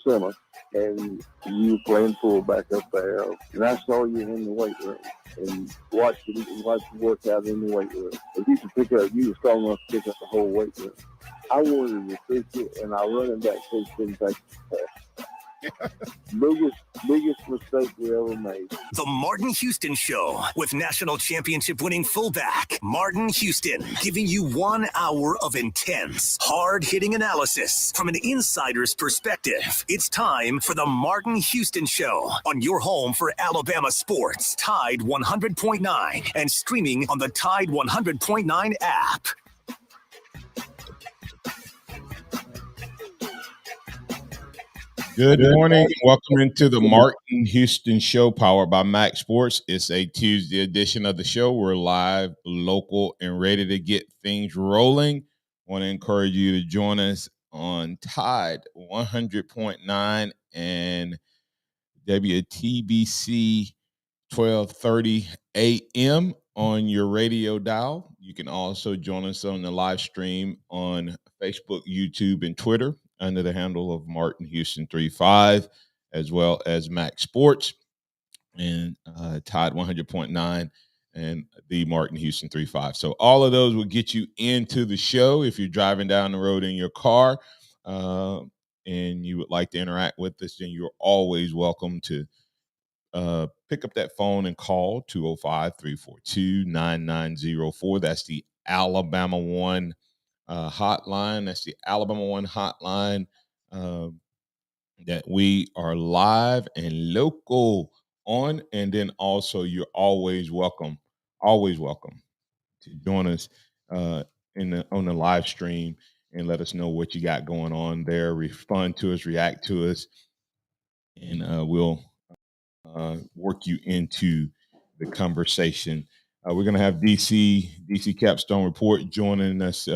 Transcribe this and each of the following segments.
center, and you playing fullback up there. And I saw you in the weight room and watched you work out in the weight room. If you were strong enough to pick up the whole weight room. I wanted to fix it, and our running back coach didn't take the pass. biggest biggest mistake we ever made. The Martin Houston Show with national championship winning fullback Martin Houston, giving you 1 hour of intense, hard-hitting analysis from an insider's perspective. It's time for the Martin Houston Show on your home for Alabama sports, Tide 100.9, and streaming on the Tide 100.9 app. Good morning. Welcome into the Martin Houston Show, powered by MaX Sports. It's a Tuesday edition of the show. We're live, local, and ready to get things rolling. I want to encourage you to join us on Tide 100.9 and WTBC 1230 a.m. on your radio dial. You can also join us on the live stream on Facebook, YouTube, and Twitter under the handle of Martin Houston 35, as well as MaX Sports and Tide 100.9 and the Martin Houston 35. So all of those will get you into the show. If you're driving down the road in your car and you would like to interact with us, then you're always welcome to pick up that phone and call 205-342-9904. That's the Alabama One hotline. That's the Alabama One hotline that we are live and local on. And then also you're always welcome to join us on the live stream and let us know what you got going on there. Respond to us, react to us, and we'll work you into the conversation. We're going to have DC Capstone Report joining us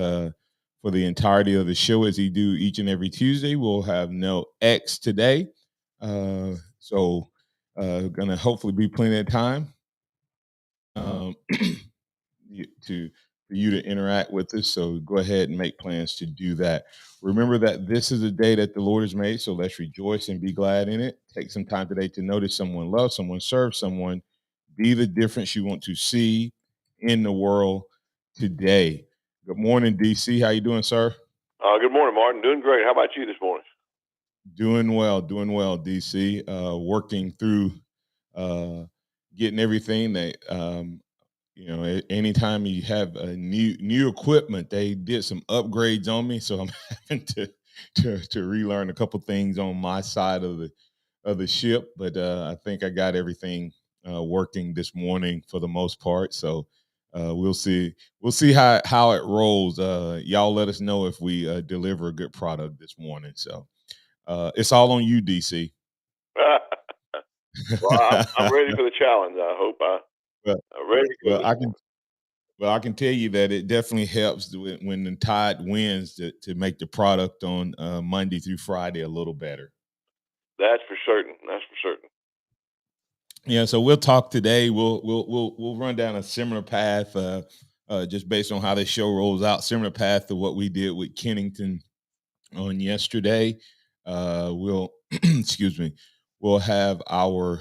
for the entirety of the show as he do each and every Tuesday. We'll have no X today. So going to hopefully be plenty of time for you to interact with us. So go ahead and make plans to do that. Remember that this is a day that the Lord has made, so let's rejoice and be glad in it. Take some time today to notice someone, love someone, serve someone, be the difference you want to see in the world today. Good morning, DC. How you doing, sir? Good morning, Martin. Doing great. How about you this morning? Doing well, DC. Working through getting everything that anytime you have a new equipment, they did some upgrades on me, so I'm having to relearn a couple things on my side of the ship. But I think I got everything working this morning for the most part. So we'll see how it rolls. Y'all let us know if we deliver a good product this morning. So it's all on you, DC. Well, I'm ready for the challenge. I hope I'm ready. I can tell you that it definitely helps when the Tide wins to make the product on Monday through Friday a little better. That's for certain. Yeah, so we'll talk today. We'll run down a similar path, just based on how this show rolls out. Similar path to what we did with Kennington on yesterday. We'll we'll have our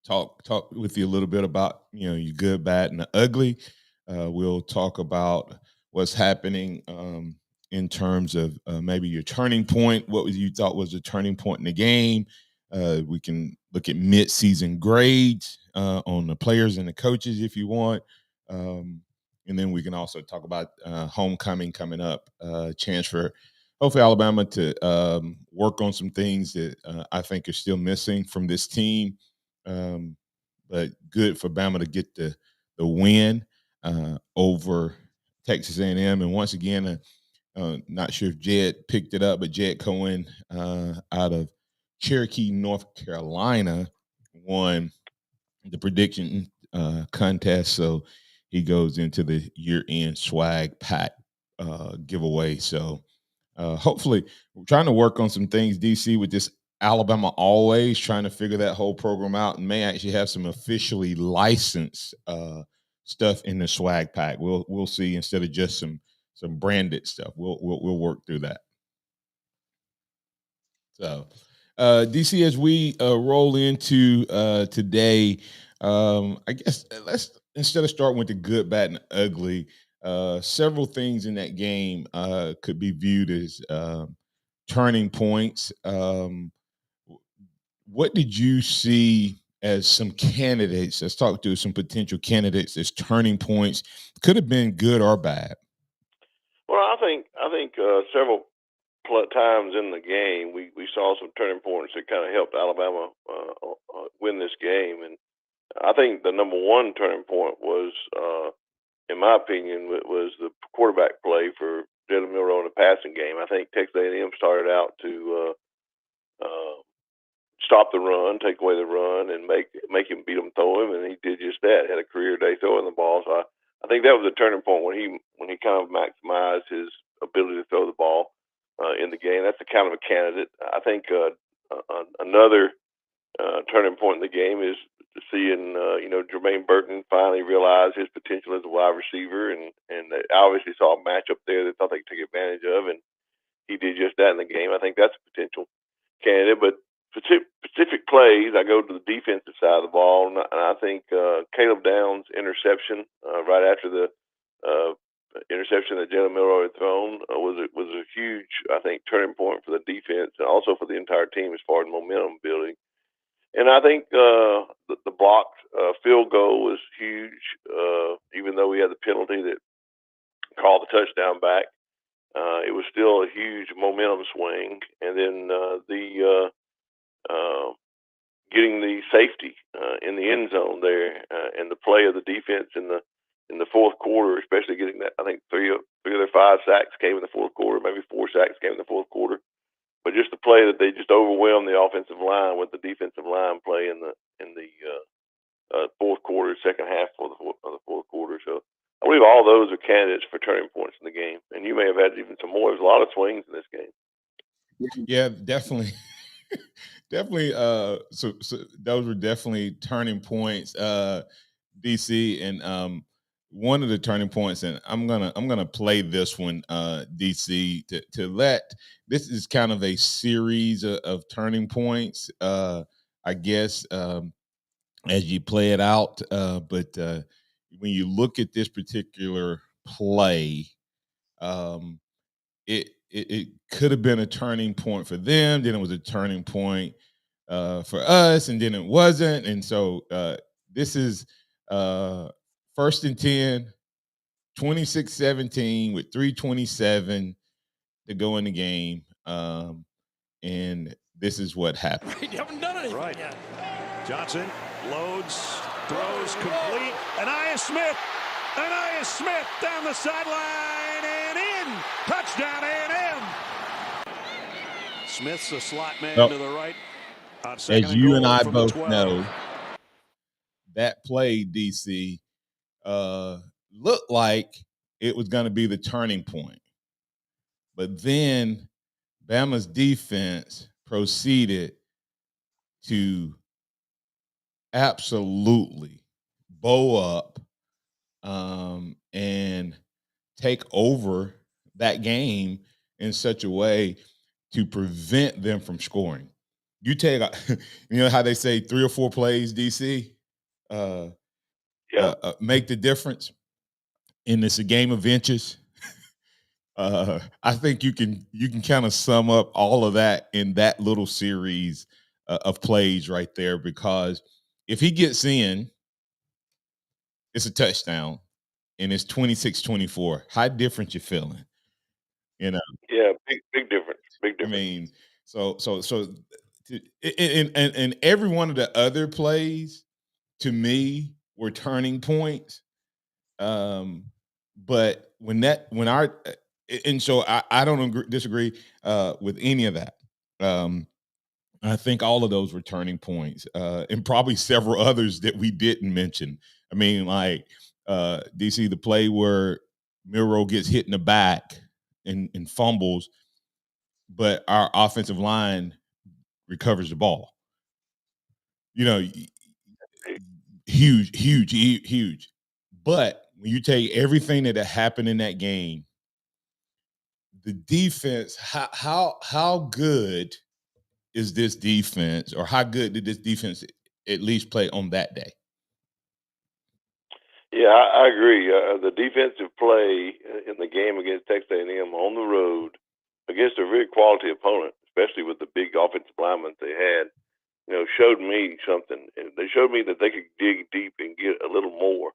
talk with you a little bit about your good, bad, and the ugly. We'll talk about what's happening in terms of maybe your turning point. What you thought was a turning point in the game. We can look at mid-season grades on the players and the coaches if you want. And then we can also talk about homecoming coming up, chance for hopefully Alabama to work on some things that I think are still missing from this team. But good for Bama to get the win over Texas A&M. And once again, not sure if Jed picked it up, but Jed Cohen out of Cherokee, North Carolina, won the prediction contest. So he goes into the year-end swag pack giveaway. So hopefully we're trying to work on some things, DC, with this Alabama Always, trying to figure that whole program out, and may actually have some officially licensed stuff in the swag pack. We'll see, instead of just some branded stuff. We'll work through that. So, DC, as we roll into today, I guess let's instead of starting with the good, bad, and ugly, several things in that game could be viewed as turning points. What did you see as some candidates? Let's talk to some potential candidates as turning points. Could have been good or bad. Well, I think several times in the game we saw some turning points that kind of helped Alabama win this game, and I think the number one turning point was, in my opinion, was the quarterback play for Jalen Milroe in the passing game. I think Texas A&M started out to stop the run, take away the run, and make him beat him, throw him, and he did just that. Had a career day throwing the ball. So I think that was a turning point when he kind of maximized his ability to throw the ball in the game. That's a kind of a candidate. I think another turning point in the game is seeing Jermaine Burton finally realize his potential as a wide receiver, and they obviously saw a matchup there that thought they could take advantage of, and he did just that in the game. I think that's a potential candidate. But specific plays, I go to the defensive side of the ball, and I think Caleb Downs' interception right after the interception that Jalen Milroe had thrown was a huge, I think, turning point for the defense and also for the entire team as far as momentum building. And I think the blocked field goal was huge, even though we had the penalty that called the touchdown back. It was still a huge momentum swing. And then the getting the safety in the end zone there, and the play of the defense in the fourth quarter, especially getting that. I think three of their 5 sacks came in the fourth quarter, maybe 4 sacks came in the fourth quarter. But just the play that they just overwhelmed the offensive line with the defensive line play in the fourth quarter, second half of the fourth quarter. So I believe all those are candidates for turning points in the game. And you may have had even some more. There's a lot of swings in this game. Yeah, definitely. Definitely so those were definitely turning points, DC, and one of the turning points, and I'm gonna play this one, DC, to let this is kind of a series of turning points, I guess, as you play it out, but when you look at this particular play, um it could have been a turning point for them. Then it was a turning point for us, and then it wasn't. And so this is first and 10, 26-17 with 3:27 to go in the game. And this is what happened. You haven't done anything yet. Johnson loads, throws complete. Anaya Smith down the sideline and in. Touchdown A&M. Smith's a slot man to the right. As you and I both know, that play, DC, looked like it was going to be the turning point. But then Bama's defense proceeded to absolutely bow up and take over that game in such a way to prevent them from scoring. You take, you know how they say 3 or 4 plays, DC, make the difference, and it's a game of inches. I think you can kind of sum up all of that in that little series of plays right there, because if he gets in, it's a touchdown, and it's 26-24. How different you feeling? You know? Yeah, big difference. Big difference. I mean, so and every one of the other plays to me were turning points. But when our and so I don't disagree with any of that. I think all of those were turning points, and probably several others that we didn't mention. I mean, like DC, the play where Milroe gets hit in the back and fumbles, but our offensive line recovers the ball. You know, huge. But when you take everything that happened in that game, the defense, how good is this defense, or how good did this defense at least play on that day? Yeah, I agree. The defensive play in the game against Texas A&M on the road against a very quality opponent, especially with the big offensive linemen they had, showed me something. And they showed me that they could dig deep and get a little more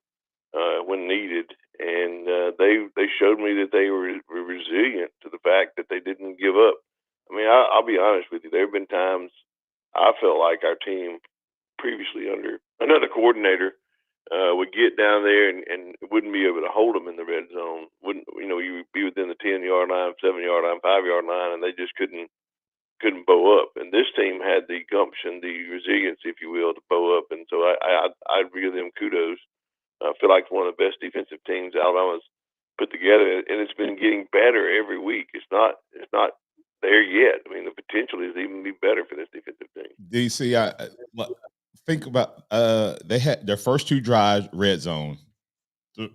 when needed. And they showed me that they were resilient to the fact that they didn't give up. I mean, I'll be honest with you. There have been times I felt like our team previously under another coordinator would get down there and wouldn't be able to hold them in the red zone. Wouldn't you would be within the 10-yard line, 7-yard line, 5-yard line, and they just couldn't bow up. And this team had the gumption, the resilience, if you will, to bow up. And so I give them kudos. I feel like it's one of the best defensive teams Alabama's put together, and it's been getting better every week. It's not there yet. I mean, the potential is even be better for this defensive team. DC, think about they had their first 2 drives red zone, 3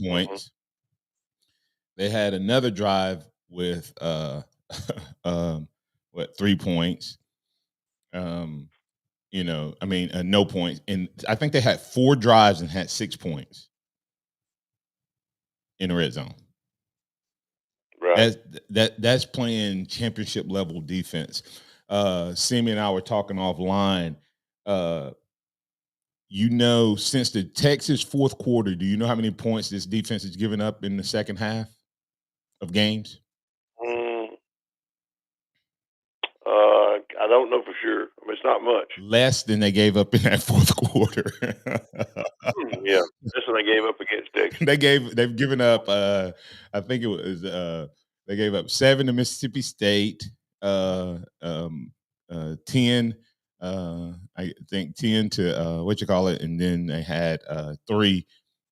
points. Mm-hmm. They had another drive with 3 points. No points, and I think they had 4 drives and had 6 points in the red zone. Right. That's playing championship level defense. Simi and I were talking offline. Since the Texas fourth quarter, do you know how many points this defense has given up in the second half of games? I don't know for sure. I mean, it's not much. Less than they gave up in that fourth quarter. Yeah, that's when they gave up against Texas. They've given up. I think it was they gave up 7 to Mississippi State. 10. I think 10 to and then they had 3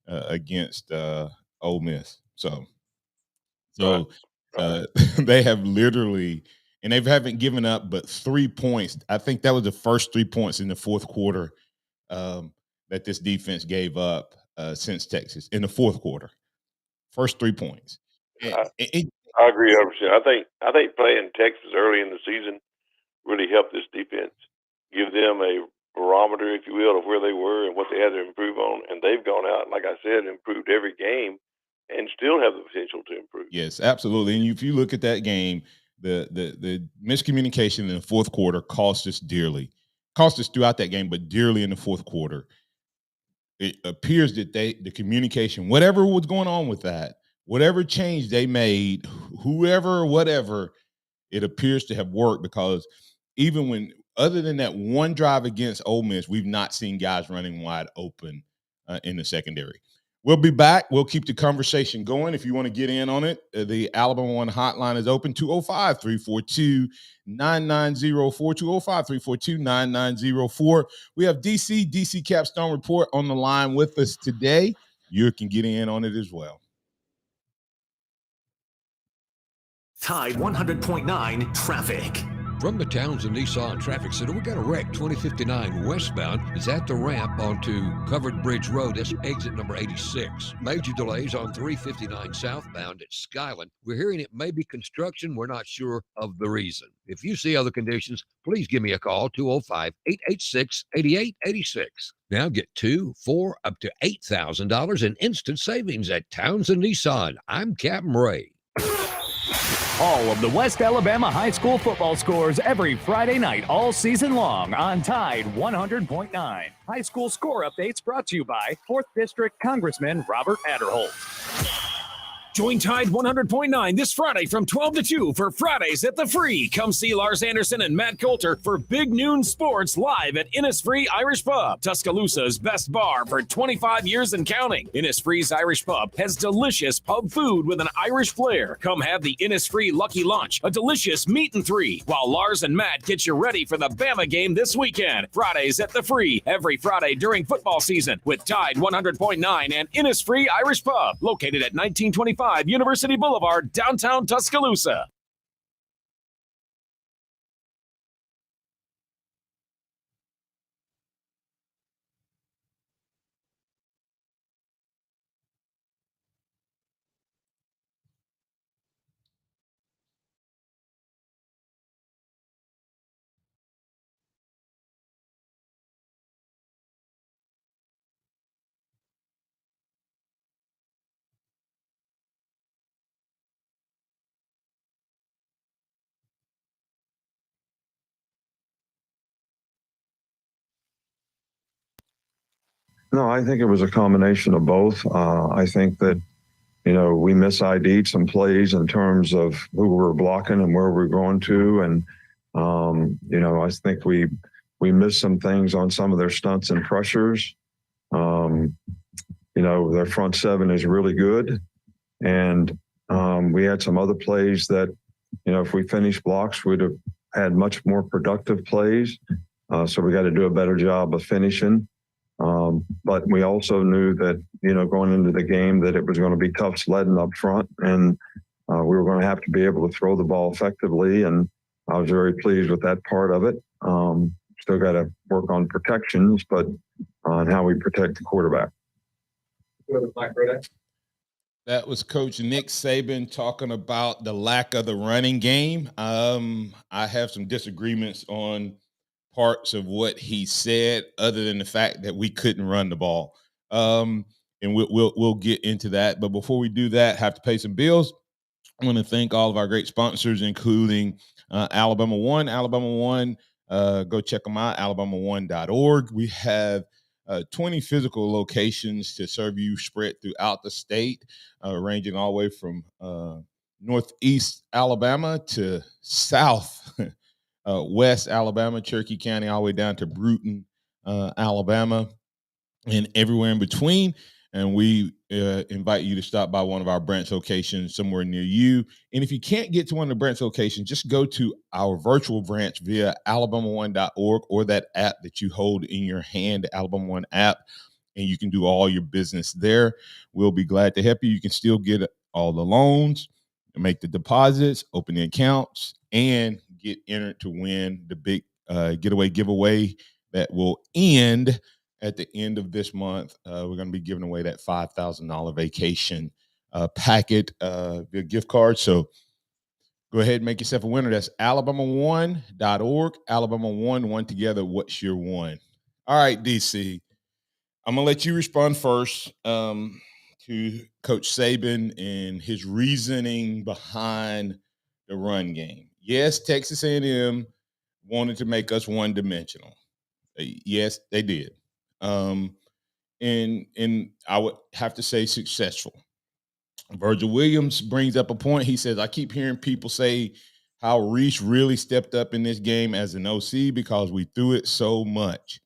against Ole Miss. So Right. They have literally, and they haven't given up but 3 points. I think that was the first 3 points in the fourth quarter that this defense gave up since Texas in the fourth quarter. First 3 points. I agree 100%. I think playing Texas early in the season really helped this defense, give them a barometer, if you will, of where they were and what they had to improve on. And they've gone out, like I said, improved every game and still have the potential to improve. Yes, absolutely. And if you look at that game, the miscommunication in the fourth quarter cost us dearly. Cost us throughout that game, but dearly in the fourth quarter. It appears that the communication, whatever was going on with that, whatever change they made, whatever, it appears to have worked, because even when, other than that one drive against Ole Miss, we've not seen guys running wide open in the secondary. We'll be back. We'll keep the conversation going. If you want to get in on it, the Alabama One hotline is open, 205-342-9904, 205-342-9904. We have DC Capstone Report on the line with us today. You can get in on it as well. Tide 100.9 traffic. From the Townsend Nissan Traffic Center, we got a wreck. 2059 westbound is at the ramp onto Covered Bridge Road. That's exit number 86. Major delays on 359 southbound at Skyland. We're hearing it may be construction. We're not sure of the reason. If you see other conditions, please give me a call, 205-886-8886. Now get $2,000, $4,000, up to $8,000 in instant savings at Townsend Nissan. I'm Captain Ray. All of the West Alabama high school football scores every Friday night all season long on Tide 100.9. High school score updates brought to you by 4th District Congressman Robert Adderholt. Join Tide 100.9 this Friday from 12 to 2 for Fridays at the Free. Come see Lars Anderson and Matt Coulter for Big Noon Sports live at Innisfree Irish Pub, Tuscaloosa's best bar for 25 years and counting. Innisfree's Irish Pub has delicious pub food with an Irish flair. Come have the Innisfree Lucky Lunch, a delicious meat and 3, while Lars and Matt get you ready for the Bama game this weekend. Fridays at the Free, every Friday during football season with Tide 100.9 and Innisfree Irish Pub, located at 1925 University Boulevard, downtown Tuscaloosa. No, I think it was a combination of both. I think that, we mis-ID'd some plays in terms of who we were blocking and where we're going to. And, I think we missed some things on some of their stunts and pressures. Their front seven is really good. And we had some other plays that, if we finished blocks, we'd have had much more productive plays. So we got to do a better job of finishing. But we also knew that, going into the game, that it was going to be tough sledding up front, and we were going to have to be able to throw the ball effectively. And I was very pleased with that part of it. Still got to work on protections, but on how we protect the quarterback. That was Coach Nick Saban talking about the lack of the running game. I have some disagreements on parts of what he said, other than the fact that we couldn't run the ball. And we'll get into that. But before we do that, have to pay some bills. I want to thank all of our great sponsors, including Alabama One. Alabama One, go check them out, alabama1.org. We have 20 physical locations to serve you spread throughout the state, ranging all the way from northeast Alabama to south west Alabama, Cherokee County, all the way down to Bruton, Alabama, and everywhere in between. And we invite you to stop by one of our branch locations somewhere near you. And if you can't get to one of the branch locations, just go to our virtual branch via alabama1.org or that app that you hold in your hand, the Alabama One app, and you can do all your business there. We'll be glad to help you. You can still get all the loans, make the deposits, open the accounts, and get entered to win the big getaway giveaway that will end at the end of this month. We're going to be giving away that $5,000 vacation packet via gift card. So go ahead and make yourself a winner. That's alabama1.org. Alabama one together. What's your one? All right, DC. I'm going to let you respond first to Coach Saban and his reasoning behind the run game. Yes, Texas A&M wanted to make us one-dimensional. Yes, they did. And I would have to say successful. Virgil Williams brings up a point. He says, I keep hearing people say how Reese really stepped up in this game as an OC because we threw it so much.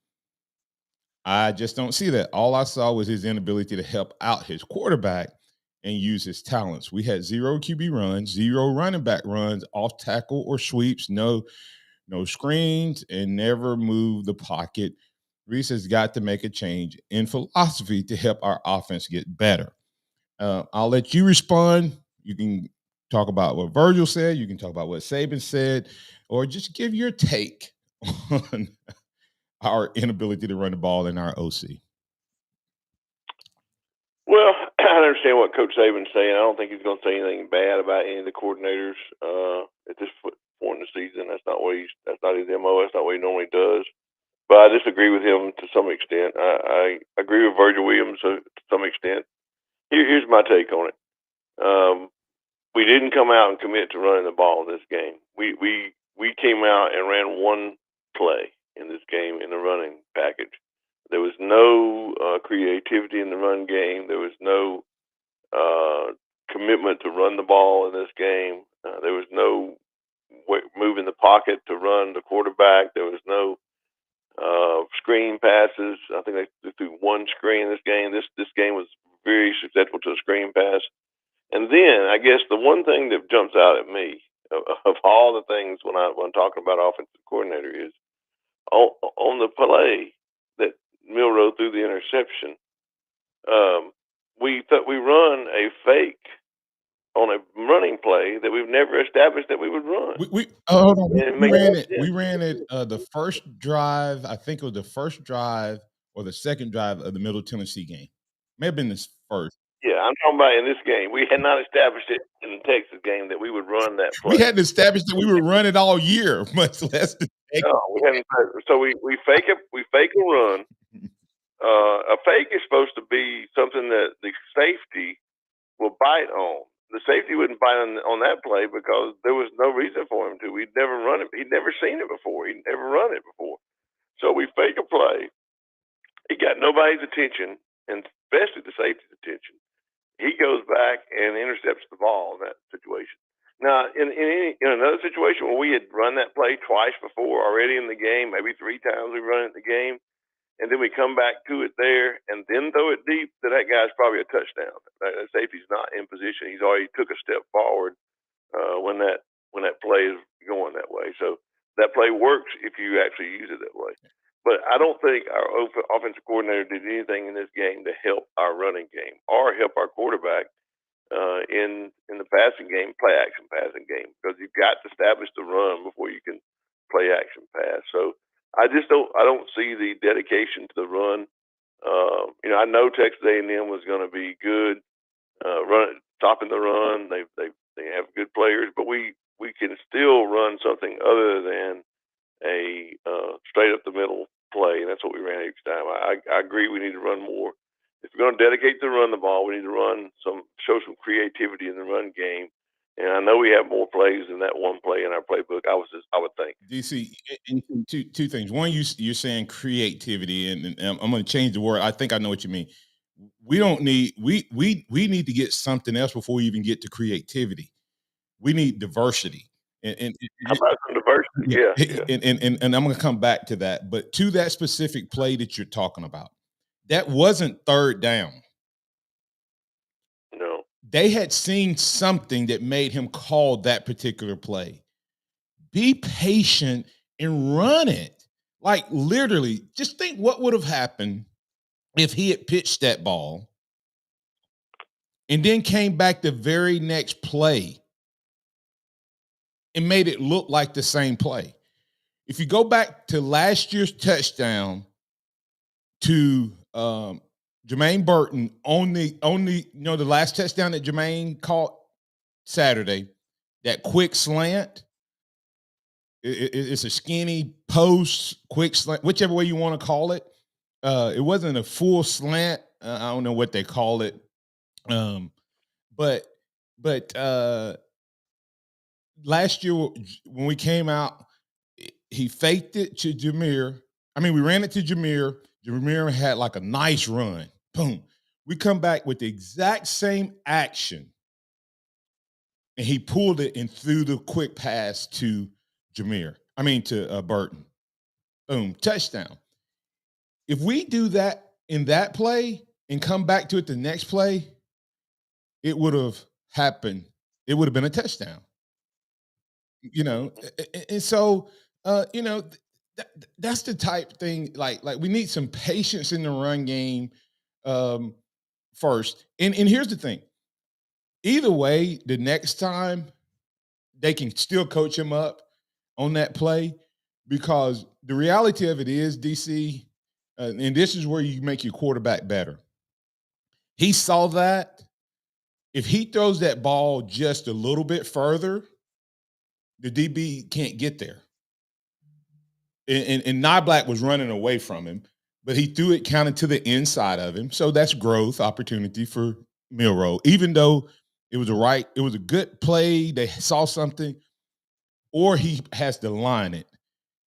I just don't see that. All I saw was his inability to help out his quarterback and use his talents. We had 0 QB runs, 0 running back runs, off tackle or sweeps, no screens, and never move the pocket. Reese has got to make a change in philosophy to help our offense get better. I'll let you respond. You can talk about what Virgil said. You can talk about what Saban said, or just give your take on our inability to run the ball in our OC. Well, I understand what Coach Saban's saying. I don't think he's going to say anything bad about any of the coordinators at this point in the season. That's not his MO. That's not what he normally does. But I disagree with him to some extent. I agree with Virgil Williams to some extent. Here's my take on it. We didn't come out and commit to running the ball in this game. We came out and ran one play in this game in the running package. There was no creativity in the run game. There was no commitment to run the ball in this game. There was no moving the pocket to run the quarterback. There was no screen passes. I think they threw one screen in this game. This game was very susceptible to a screen pass. And then I guess the one thing that jumps out at me of all the things when I'm talking about offensive coordinator is on the play that Milroe threw the interception. We run a fake on a running play that we've never established that we would run. We ran it the first drive. I think it was the first drive or the second drive of the Middle Tennessee game. May have been this first. Yeah, I'm talking about in this game. We had not established it in the Texas game that we would run that play. We hadn't established that we would run it all year, much less the No, we hadn't. So we fake a run. A fake is supposed to be something that the safety will bite on. The safety wouldn't bite on that play because there was no reason for him to. We'd never run it. He'd never seen it before. He'd never run it before. So we fake a play, he got nobody's attention, and especially the safety's attention. He goes back and intercepts the ball in that situation. Now, in another situation where we had run that play twice before already in the game, maybe 3 times we've run it in the game, and then we come back to it there and then throw it deep, then that guy's probably a touchdown. That safety's not in position. He's already took a step forward when that play is going that way. So that play works if you actually use it that way. But I don't think our offensive coordinator did anything in this game to help our running game or help our quarterback in the passing game, play action passing game, because you've got to establish the run before you can play action pass. So I don't see the dedication to the run. I know Texas A&M was going to be good, stopping the run. They have good players, but we can still run something other than a straight up the middle play, and that's what we ran each time. I agree we need to run more. If we're going to dedicate to run the ball, we need to show some creativity in the run game. And I know we have more plays than that one play in our playbook. I would think. DC, two things. One, you're saying creativity, and I'm going to change the word. I think I know what you mean. We don't need we need to get something else before we even get to creativity. We need diversity. And how about some diversity? Yeah. And I'm going to come back to that. But to that specific play that you're talking about, that wasn't third down. No. They had seen something that made him call that particular play. Be patient and run it. Like literally, just think what would have happened if he had pitched that ball and then came back the very next play and made it look like the same play. If you go back to last year's touchdown to Jermaine Burton on the last touchdown that Jermaine caught Saturday, that quick slant, it's a skinny post, quick slant, whichever way you want to call it. It wasn't a full slant. I don't know what they call it. But last year when we came out, he faked it to Jameer. I mean, we ran it to Jameer. Jameer had like a nice run. Boom. We come back with the exact same action. And he pulled it and threw the quick pass to Burton. Boom, touchdown. If we do that in that play and come back to it the next play, it would have happened. It would have been a touchdown. And so, that's the type thing. Like we need some patience in the run game first. And here's the thing. Either way, the next time they can still coach him up on that play, because the reality of it is, DC, and this is where you make your quarterback better. He saw that. If he throws that ball just a little bit further, the DB can't get there. And Nyblack was running away from him, but he threw it kind of to the inside of him. So that's growth opportunity for Milroe. Even though it was a good play, they saw something, or he has to line it.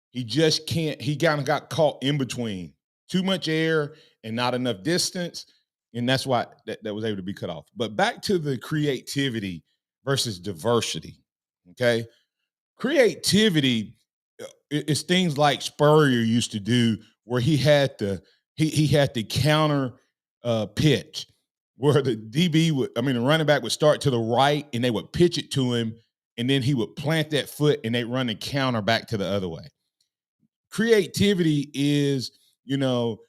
He just can't. He kind of got caught in between. Too much air and not enough distance, and that's why that was able to be cut off. But back to the creativity versus diversity, okay? Creativity is things like Spurrier used to do, where he had the counter pitch, where the the running back would start to the right and they would pitch it to him, and then he would plant that foot and they run the counter back to the other way. Creativity is, you're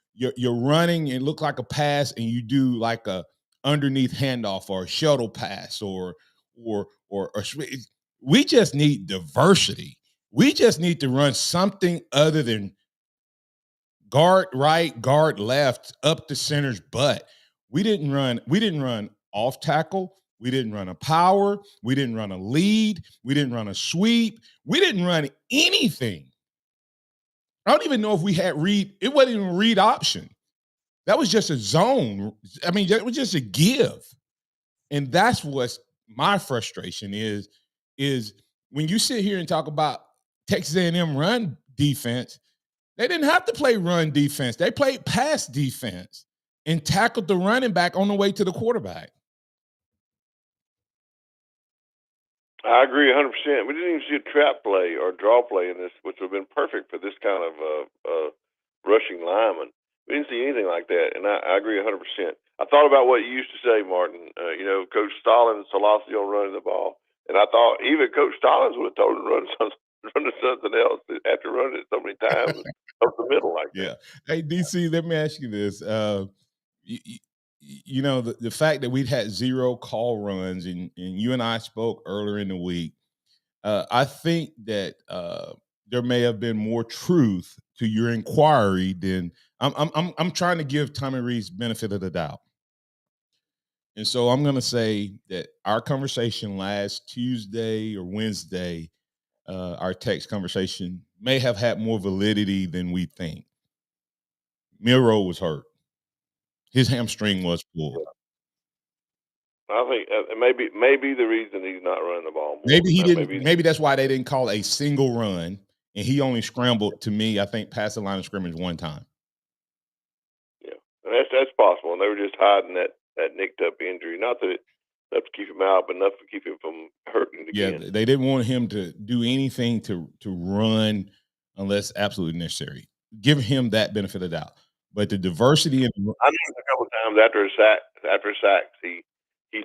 running and look like a pass, and you do like a underneath handoff or a shuttle pass or we just need diversity. We just need to run something other than guard right, guard left, up the center's butt. We didn't run off tackle. We didn't run a power. We didn't run a lead. We didn't run a sweep. We didn't run anything. I don't even know if we had read. It wasn't even read option. That was just a zone. I mean, that was just a give. And that's what's my frustration is when you sit here and talk about Texas A&M run defense, They didn't have to play run defense. They played pass defense and tackled the running back on the way to the quarterback. I agree 100%. We didn't even see a trap play or draw play in this, which would have been perfect for this kind of rushing lineman. We didn't see anything like that, and I agree 100%. I thought about what you used to say, Martin. Coach Stallings' philosophy on running the ball, and I thought even Coach Stallings would have told him to run to something else after running it so many times up the middle like that. Hey, DC, let me ask you this. The fact that we'd had 0 call runs, and you and I spoke earlier in the week, I think that there may have been more truth to your inquiry than I'm trying to give Tommy Rees benefit of the doubt. And so I'm going to say that our conversation last Tuesday or Wednesday, our text conversation, may have had more validity than we think. Miro was hurt. His hamstring was pulled. I think maybe the reason he's not running the ball more. Maybe he didn't. Maybe that's why they didn't call a single run, and he only scrambled, to me, I think, past the line of scrimmage one time. Yeah, and that's possible. And they were just hiding that nicked up injury. Not that enough to keep him out, but enough to keep him from hurting again. Yeah, they didn't want him to do anything to run unless absolutely necessary. Give him that benefit of the doubt. But the diversity in I know a couple of times after a sack, he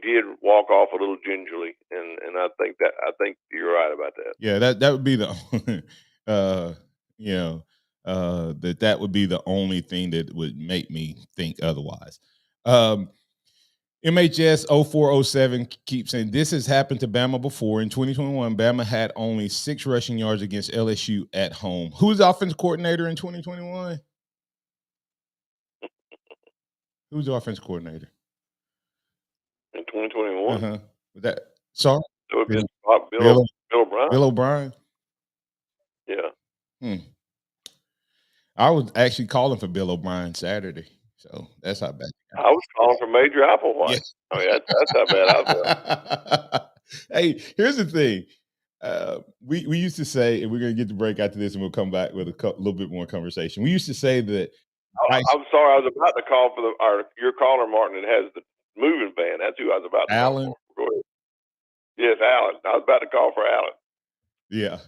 did walk off a little gingerly, and I think you're right about that. Yeah, that would be the that would be the only thing that would make me think otherwise. MHS 0407 keeps saying this has happened to Bama before. In 2021, Bama had only 6 rushing yards against LSU at home. Who's the offensive coordinator in 2021? Who's the offensive coordinator? In 2021? Uh-huh. That sorry? It would have been Bill O'Brien. Bill O'Brien? Yeah. I was actually calling for Bill O'Brien Saturday, so that's how bad. I was calling for Major Applewhite. Yeah. I mean, that's how bad I felt. Hey, here's the thing. We used to say, and we're going to get the break after this, and we'll come back with a little bit more conversation. We used to say that. I'm sorry, I was about to call for your caller, Martin, that has the moving van. That's who I was about to Alan? call for. Go ahead. Yes, Alan. I was about to call for Alan. Yeah.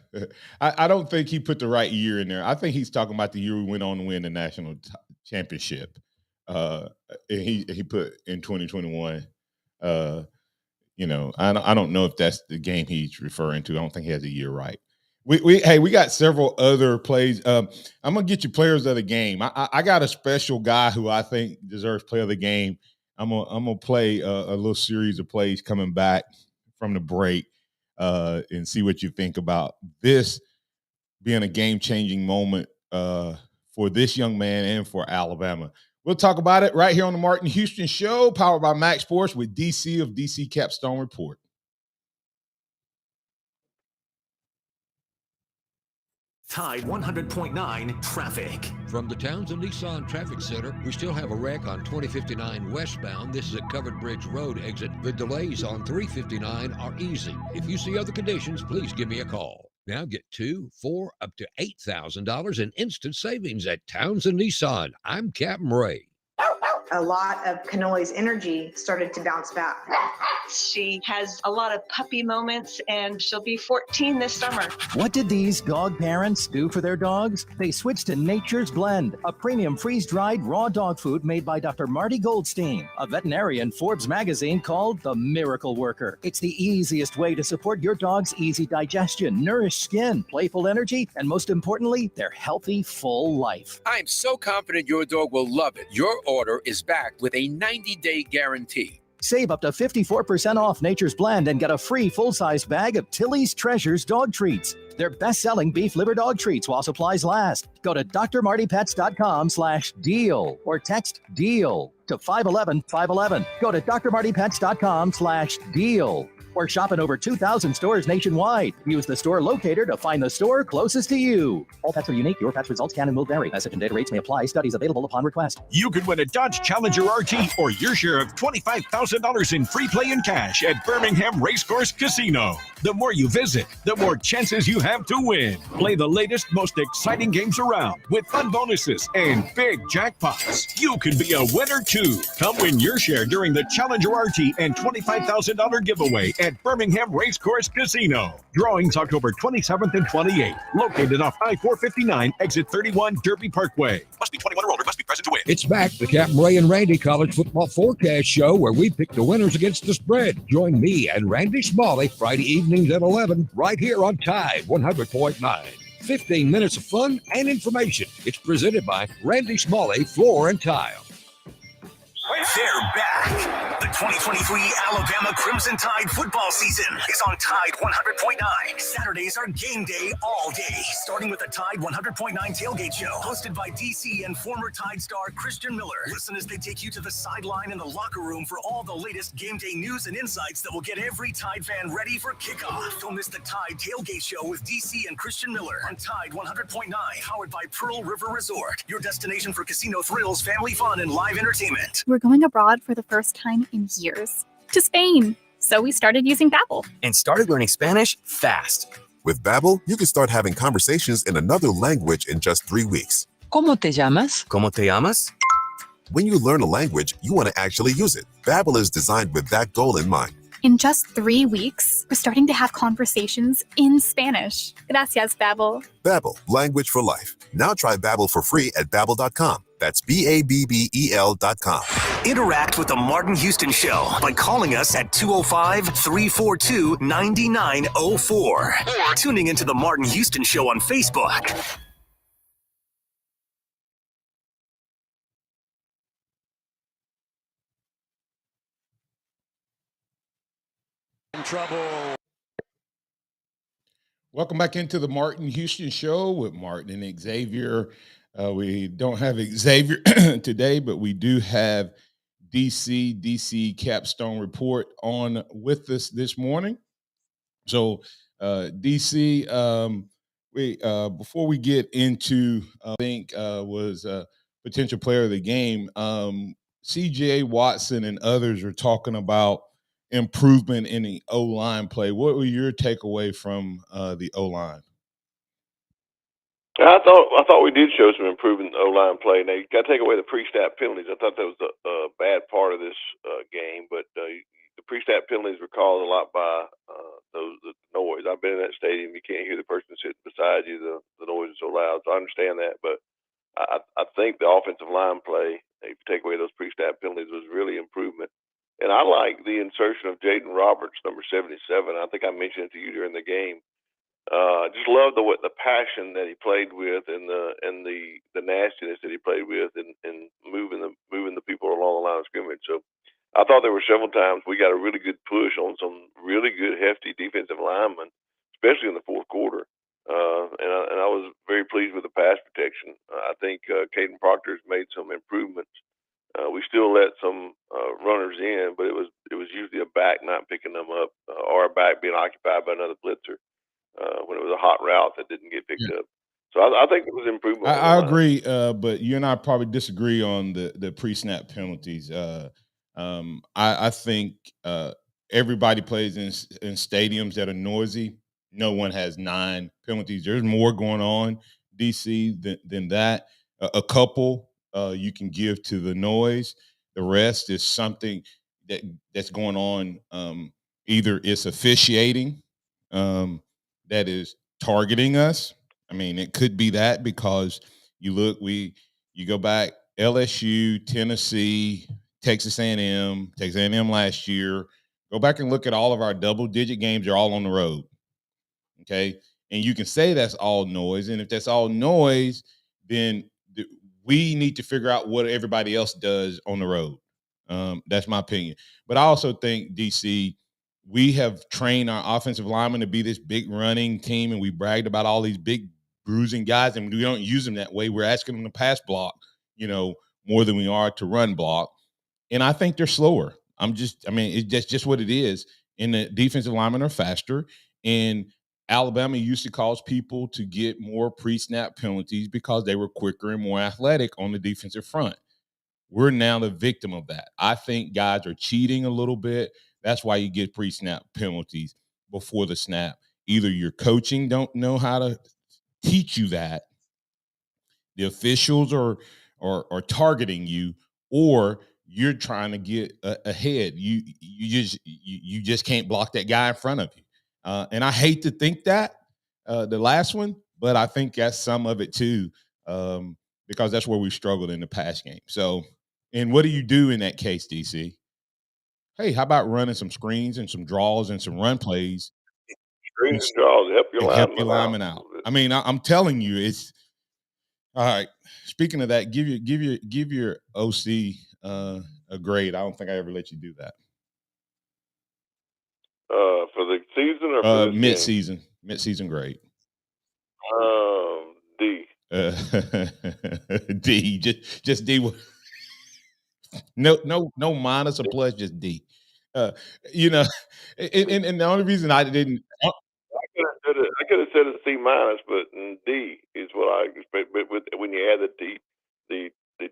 I don't think he put the right year in there. I think he's talking about the year we went on to win the national championship. And he put in 2021. I don't know if that's the game he's referring to. I don't think he has a year right. We got several other plays. I'm gonna get you players of the game. I got a special guy who I think deserves player of the game. I'm gonna play a little series of plays coming back from the break and see what you think about this being a game-changing moment for this young man and for Alabama. We'll talk about it right here on the Martin Houston Show, powered by MaX Sports with DC of DC Capstone Report. Tide 100.9 traffic. From the Townsend Nissan Traffic Center, we still have a wreck on 2059 westbound. This is at Covered Bridge Road exit. The delays on 359 are easy. If you see other conditions, please give me a call. Now get $2,000, $4,000, up to $8,000 in instant savings at Townsend Nissan. I'm Captain Ray. A lot of Canoli's energy started to bounce back. She has a lot of puppy moments, and she'll be 14 this summer. What did these dog parents do for their dogs? They switched to Nature's Blend, a premium freeze-dried raw dog food made by Dr. Marty Goldstein, a veterinarian Forbes magazine called the Miracle Worker. It's the easiest way to support your dog's easy digestion, nourished skin, playful energy, and most importantly, their healthy, full life. I'm so confident your dog will love it. Your order is backed with a 90-day guarantee. Save up to 54% off Nature's Blend and get a free full-size bag of Tilly's Treasures dog treats. They're best-selling beef liver dog treats while supplies last. Go to drmartypets.com/deal or text DEAL to 511-511. Go to drmartypets.com/deal. or shop in over 2,000 stores nationwide. Use the store locator to find the store closest to you. All pets are unique. Your pet's results can and will vary. Message and data rates may apply. Studies available upon request. You could win a Dodge Challenger RT or your share of $25,000 in free play and cash at Birmingham Racecourse Casino. The more you visit, the more chances you have to win. Play the latest, most exciting games around with fun bonuses and big jackpots. You could be a winner too. Come win your share during the Challenger RT and $25,000 giveaway at Birmingham Racecourse Casino. Drawings October 27th and 28th. Located off I-459, exit 31, Derby Parkway. Must be 21 or older. Must be present to win. It's back, the Captain Ray and Randy College Football Forecast Show, where we pick the winners against the spread. Join me and Randy Smalley Friday evenings at 11, right here on Tide 100.9. 15 minutes of fun and information. It's presented by Randy Smalley Floor and Tile. They're back. The 2023 Alabama Crimson Tide football season is on Tide 100.9. Saturdays are game day all day, starting with the Tide 100.9 tailgate show, hosted by DC and former Tide star Christian Miller. Listen as they take you to the sideline and the locker room for all the latest game day news and insights that will get every Tide fan ready for kickoff. Don't miss the Tide tailgate show with DC and Christian Miller on Tide 100.9, powered by Pearl River Resort, your destination for casino thrills, family fun, and live entertainment. We're going abroad for the first time in years, to Spain. So we started using Babbel. And started learning Spanish fast. With Babbel, you can start having conversations in another language in just 3 weeks. ¿Cómo te llamas? ¿Cómo te llamas? When you learn a language, you want to actually use it. Babbel is designed with that goal in mind. In just 3 weeks, we're starting to have conversations in Spanish. Gracias, Babbel. Babbel, language for life. Now try Babbel for free at Babbel.com. That's Babbel.com. Interact with the Martin Houston Show by calling us at 205-342-9904 or tuning into the Martin Houston Show on Facebook. In trouble. Welcome back into the Martin Houston Show with Martin and Xavier. We don't have Xavier today, but we do have DC Capstone Report on with us this morning. So, DC, before we get into, I think was a potential player of the game, C.J. Watson and others are talking about improvement in the O-line play. What were your takeaway from the O-line? I thought we did show some improvement in the O-line play. Now, you got to take away the pre-snap penalties. I thought that was a bad part of this game, but the pre-snap penalties were caused a lot by the noise. I've been in that stadium. You can't hear the person sitting beside you. The noise is so loud. So I understand that, but I think the offensive line play, if you take away those pre-snap penalties, was really improvement. And I like the insertion of Jaden Roberts, number 77. I think I mentioned it to you during the game. Just love the passion that he played with and the nastiness that he played with and moving the people along the line of scrimmage. So I thought there were several times we got a really good push on some really good hefty defensive linemen, especially in the fourth quarter. And I was very pleased with the pass protection. I think Caden Proctor's made some improvements. We still let some runners in, but it was usually a back not picking them up or a back being occupied by another blitzer when it was a hot route that didn't get picked up. So I think it was improvement. I agree, but you and I probably disagree on the pre-snap penalties. I think everybody plays in stadiums that are noisy. No one has 9 penalties. There's more going on, DC, than that. A couple you can give to the noise. The rest is something that's going on. Either it's officiating that is targeting us. I mean, it could be that because you go back LSU, Tennessee, Texas A&M last year. Go back and look at all of our double-digit games. They're all on the road. Okay, and you can say that's all noise, and if that's all noise, then we need to figure out what everybody else does on the road. That's my opinion. But I also think, DC, we have trained our offensive linemen to be this big running team, and we bragged about all these big bruising guys, and we don't use them that way. We're asking them to pass block, more than we are to run block. And I think they're slower. It's just what it is. and the defensive linemen are faster. And Alabama used to cause people to get more pre-snap penalties because they were quicker and more athletic on the defensive front. We're now the victim of that. I think guys are cheating a little bit. That's why you get pre-snap penalties before the snap. Either your coaching don't know how to teach you that, the officials are targeting you, or you're trying to get ahead. You just can't block that guy in front of you. And I hate to think that the last one, but I think that's some of it too, because that's where we struggled in the pass game. So, and what do you do in that case, DC? Hey, how about running some screens and some draws and some run plays? Screens and draws help your lineman out. I mean, I'm telling you, it's all right. Speaking of that, give your OC a grade. I don't think I ever let you do that. For the season or for this mid-season grade. D. D. Just D. No minus or plus, just D. You know, and the only reason I didn't. I could have said a C minus, but D is what I expect. But when you add the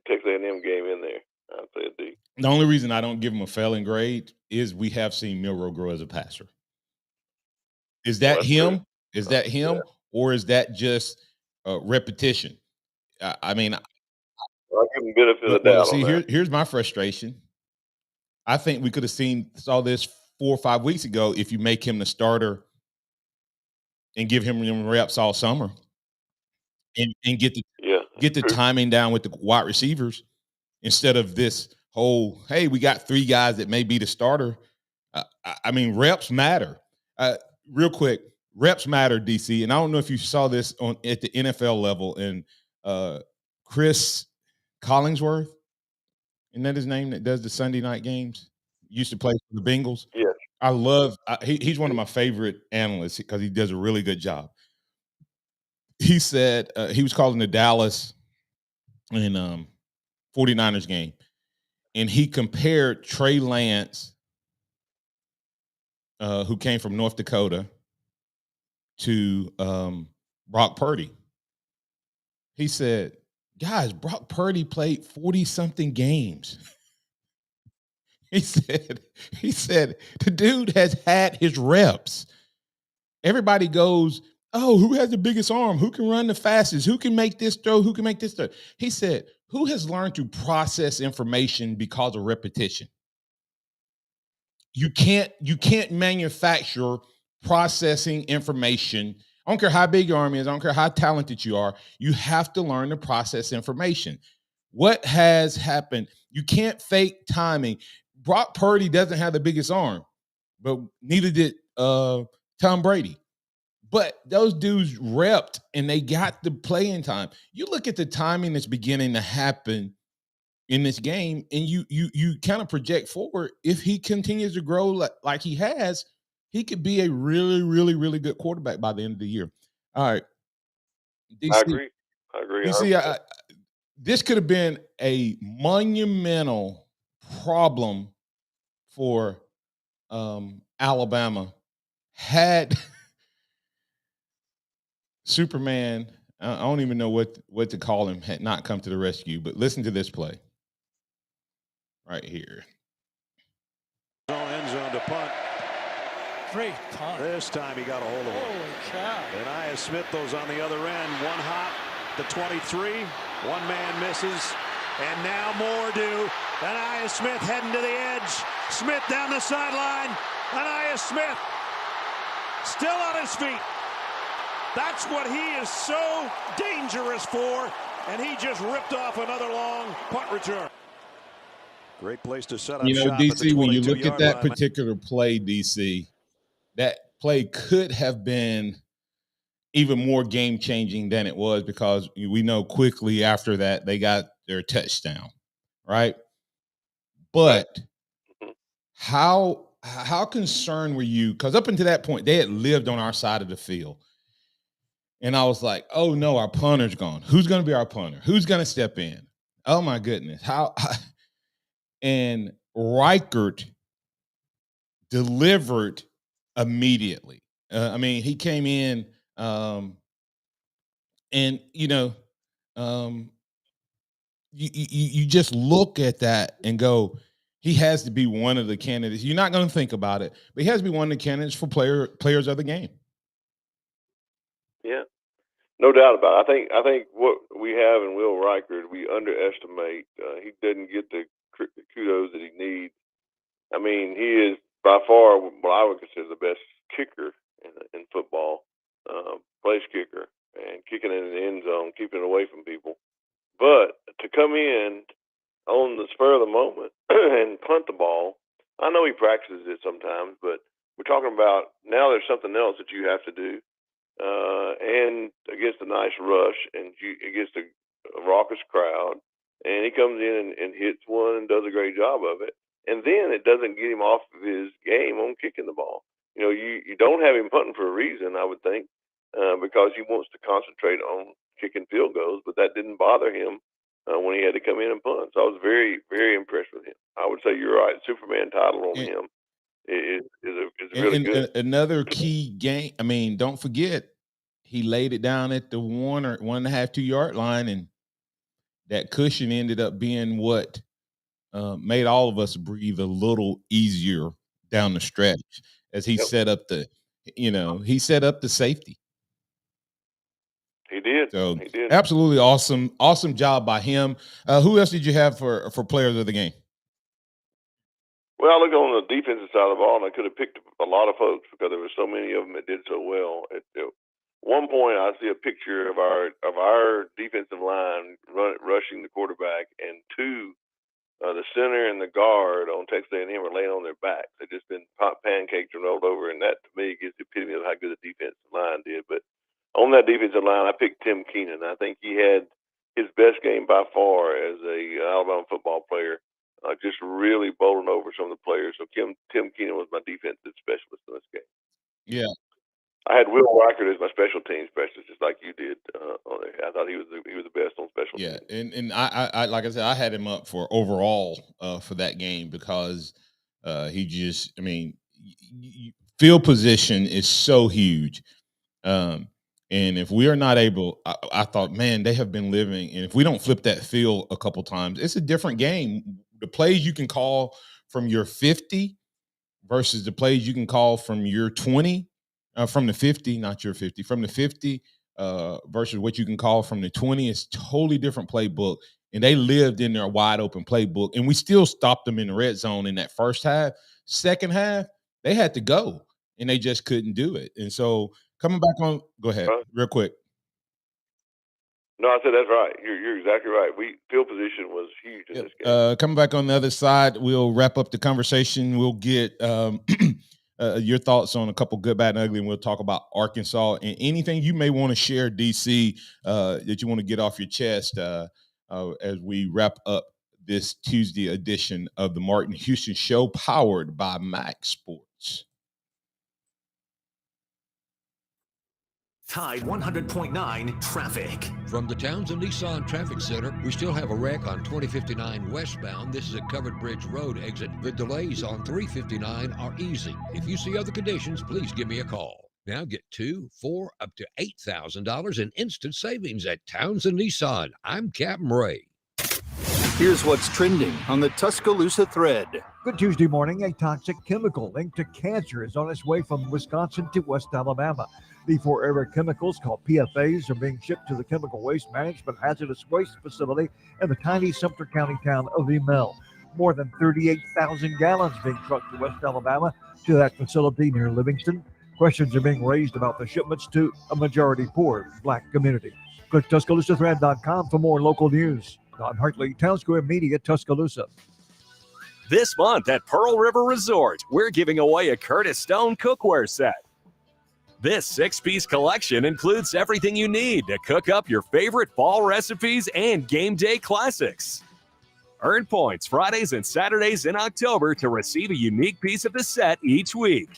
Texas A&M game in there, I'd say a D. The only reason I don't give him a failing grade is we have seen Milroe grow as a passer. Is that him? True. Is that him, yeah. Or is that just repetition? I mean, I'll give him benefit of the doubt. See, here's my frustration. I think we could have saw this 4 or 5 weeks ago if you make him the starter and give him reps all summer, and get the timing down with the wide receivers instead of this whole, hey, we got 3 guys that may be the starter. I mean, reps matter. Real quick, reps matter, DC. And I don't know if you saw this at the NFL level. And Chris Collingsworth, isn't that his name, that does the Sunday night games? Used to play for the Bengals. Yeah. I love he's one of my favorite analysts because he does a really good job. He said he was calling the Dallas and 49ers game, and he compared Trey Lance, who came from North Dakota, to Brock Purdy. He said, guys, Brock Purdy played 40-something games. He said, the dude has had his reps. Everybody goes, oh, who has the biggest arm? Who can run the fastest? Who can make this throw? Who can make this throw? He said, who has learned to process information because of repetition? You can't manufacture processing information. I don't care how big your arm is. I don't care how talented you are. You have to learn to process information. What has happened? You can't fake timing. Brock Purdy doesn't have the biggest arm, but neither did Tom Brady. But those dudes repped and they got the playing time. You look at the timing that's beginning to happen in this game, and you kind of project forward. If he continues to grow like he has, he could be a really, really, really good quarterback by the end of the year. All right. DC, I agree. DC, this could have been a monumental problem for Alabama had Superman, I don't even know what to call him, had not come to the rescue. But listen to this play right here. End zone to punt. Great punt. This time he got a hold of it. Holy cow. And Smith goes on the other end. One hop, the 23. One man misses. And now more do. And Smith heading to the edge. Smith down the sideline. And Smith still on his feet. That's what he is so dangerous for. And he just ripped off another long punt return. Great place to set up shop. DC, when you look at that particular play, DC, that play could have been even more game-changing than it was, because we know quickly after that they got their touchdown, right? But how concerned were you? Because up until that point, they had lived on our side of the field. And I was like, oh, no, our punter's gone. Who's going to be our punter? Who's going to step in? Oh, my goodness. And Reichert delivered immediately. I mean, he came in and, you just look at that and go, he has to be one of the candidates. You're not going to think about it, but he has to be one of the candidates for players of the game. Yeah, no doubt about it. I think what we have in Will Reichard, we underestimate. He doesn't get the kudos that he needs. I mean, he is by far what I would consider the best kicker in football, place kicker, and kicking it in the end zone, keeping it away from people. But to come in on the spur of the moment and punt the ball, I know he practices it sometimes, but we're talking about now there's something else that you have to do. And against a nice rush and against a raucous crowd, and he comes in and hits one and does a great job of it. And then it doesn't get him off of his game on kicking the ball. You don't have him punting for a reason, I would think, because he wants to concentrate on kicking field goals, but that didn't bother him when he had to come in and punt. So I was very, very impressed with him. I would say you're right. Superman title on him is really good. Another key game. I mean, don't forget, he laid it down at the 1.5, 2 yard line, and that cushion ended up being what made all of us breathe a little easier down the stretch as he set up the safety. He did. So he did. Absolutely awesome job by him. Who else did you have for players of the game? Well, I look on the defensive side of the ball, and I could have picked a lot of folks because there were so many of them that did so well. At one point, I see a picture of our defensive line rushing the quarterback, and the center and the guard on Texas A&M are laying on their backs. They've just been pancaked and rolled over, and that to me gives the epitome of how good the defensive line did. But on that defensive line, I picked Tim Keenan. I think he had his best game by far as a Alabama football player. Just really bowling over some of the players. So Tim Keenan was my defensive specialist in this game. Yeah. I had Will Reichard as my special team specialist, just like you did. I thought he was the best on special teams. Yeah, and I like I said, I had him up for overall for that game because he just, I mean, field position is so huge. And if we are not able, I thought, man, they have been living. And if we don't flip that field a couple times, it's a different game. The plays you can call from your 50 versus the plays you can call from your 20, from the 50, not your 50, from the 50 versus what you can call from the 20 is totally different playbook. And they lived in their wide open playbook. And we still stopped them in the red zone in that first half. Second half, they had to go, and they just couldn't do it. And so coming back on, go ahead, real quick. No, I said that's right. You're exactly right. Field position was huge in this game. Coming back on the other side, we'll wrap up the conversation. We'll get your thoughts on a couple good, bad, and ugly, and we'll talk about Arkansas and anything you may want to share, DC, that you want to get off your chest as we wrap up this Tuesday edition of the Martin Houston Show, powered by MaX Sports. Tide 100.9 traffic. From the Townsend Nissan Traffic Center, we still have a wreck on 2059 westbound. This is a Covered Bridge Road exit. The delays on 359 are easy. If you see other conditions, please give me a call. Now get $2,000, $4,000, up to $8,000 in instant savings at Townsend Nissan. I'm Captain Ray. Here's what's trending on the Tuscaloosa thread. Good Tuesday morning. A toxic chemical linked to cancer is on its way from Wisconsin to West Alabama. The forever chemicals, called PFAs, are being shipped to the Chemical Waste Management Hazardous Waste Facility in the tiny Sumter County town of Emil. More than 38,000 gallons being trucked to West Alabama to that facility near Livingston. Questions are being raised about the shipments to a majority poor Black community. Click TuscaloosaThread.com for more local news. Don Hartley, Town Square Media, Tuscaloosa. This month at Pearl River Resort, we're giving away a Curtis Stone cookware set. This 6-piece collection includes everything you need to cook up your favorite fall recipes and game day classics. Earn points Fridays and Saturdays in October to receive a unique piece of the set each week.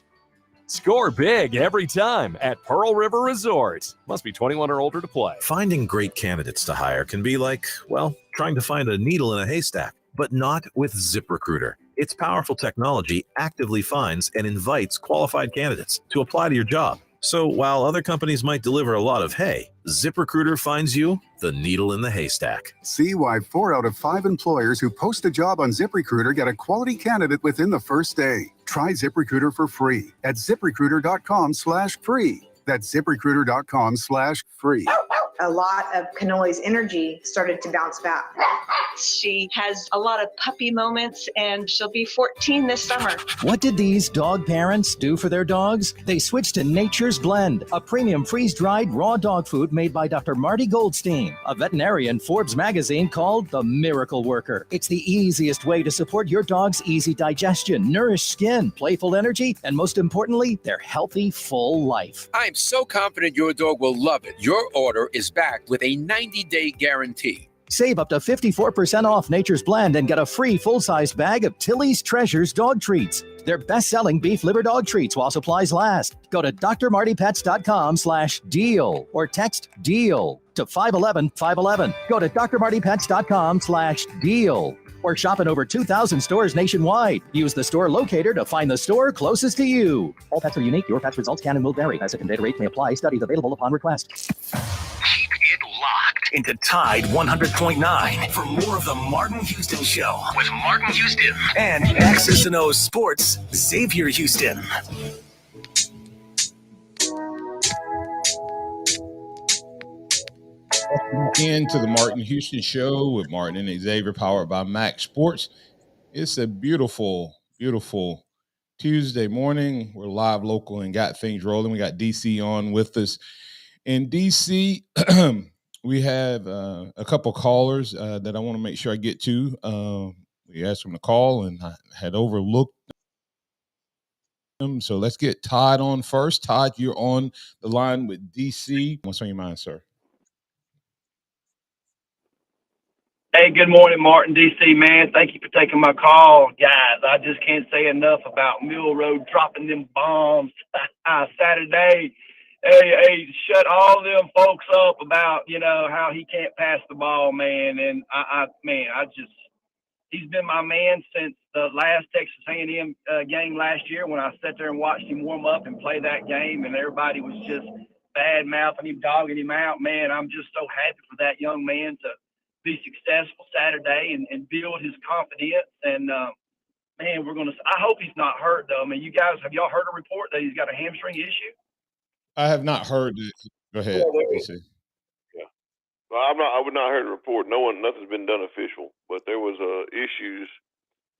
Score big every time at Pearl River Resort. Must be 21 or older to play. Finding great candidates to hire can be like, well, trying to find a needle in a haystack, but not with ZipRecruiter. Its powerful technology actively finds and invites qualified candidates to apply to your job. So while other companies might deliver a lot of hay, ZipRecruiter finds you the needle in the haystack. See why 4 out of 5 employers who post a job on ZipRecruiter get a quality candidate within the first day. Try ZipRecruiter for free at ZipRecruiter.com/free. That's ZipRecruiter.com/free. A lot of Kanoli's energy started to bounce back. She has a lot of puppy moments, and she'll be 14 this summer. What did these dog parents do for their dogs? They switched to Nature's Blend, a premium freeze-dried raw dog food made by Dr. Marty Goldstein, a veterinarian Forbes magazine called the Miracle Worker. It's the easiest way to support your dog's easy digestion, nourished skin, playful energy, and most importantly, their healthy, full life. I'm so confident your dog will love it. Your order is back with a 90-day guarantee. Save up to 54% off Nature's Blend and get a free full-size bag of Tilly's Treasures dog treats. They're best-selling beef liver dog treats while supplies last. Go to drmartypets.com/deal or text DEAL to 511-511. Go to drmartypets.com/deal or shop in over 2,000 stores nationwide. Use the store locator to find the store closest to you. All pets are unique. Your pet's results can and will vary. As a data rate may apply. Studies available upon request. Keep it locked into Tide 100.9 for more of the Martin Houston Show with Martin Houston and X's and O's Sports, Xavier Houston. Welcome into the Martin Houston Show with Martin and Xavier, powered by MaX Sports. It's a beautiful, beautiful Tuesday morning. We're live, local, and got things rolling. We got DC on with us. In DC, we have a couple callers that I want to make sure I get to. We asked them to call, and I had overlooked them. So let's get Todd on first. Todd, you're on the line with DC. What's on your mind, sir? Hey, good morning, Martin, DC, man. Thank you for taking my call. Guys, I just can't say enough about Mill Road dropping them bombs Saturday. Hey, shut all them folks up about, how he can't pass the ball, man. And he's been my man since the last Texas A&M game last year when I sat there and watched him warm up and play that game, and everybody was just bad-mouthing him, dogging him out. Man, I'm just so happy for that young man to be successful Saturday and build his confidence. And, man, I hope he's not hurt, though. I mean, you guys, have y'all heard a report that he's got a hamstring issue? I have not heard it. Go ahead, DC. Yeah. Well, I would not heard a report. Nothing's been done official, but there was issues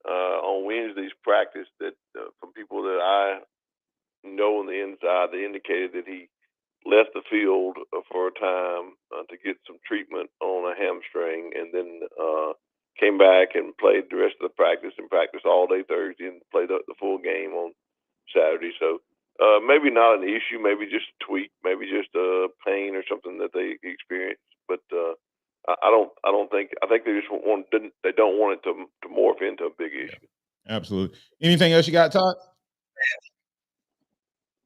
on Wednesday's practice that from people that I know on the inside, they indicated that he left the field for a time to get some treatment on a hamstring, and then came back and played the rest of the practice and practiced all day Thursday and played the full game on Saturday. So maybe not an issue, maybe just a tweak, maybe just a pain or something that they experienced. But I think they just they don't want it to morph into a big issue. Absolutely. Anything else you got, Todd?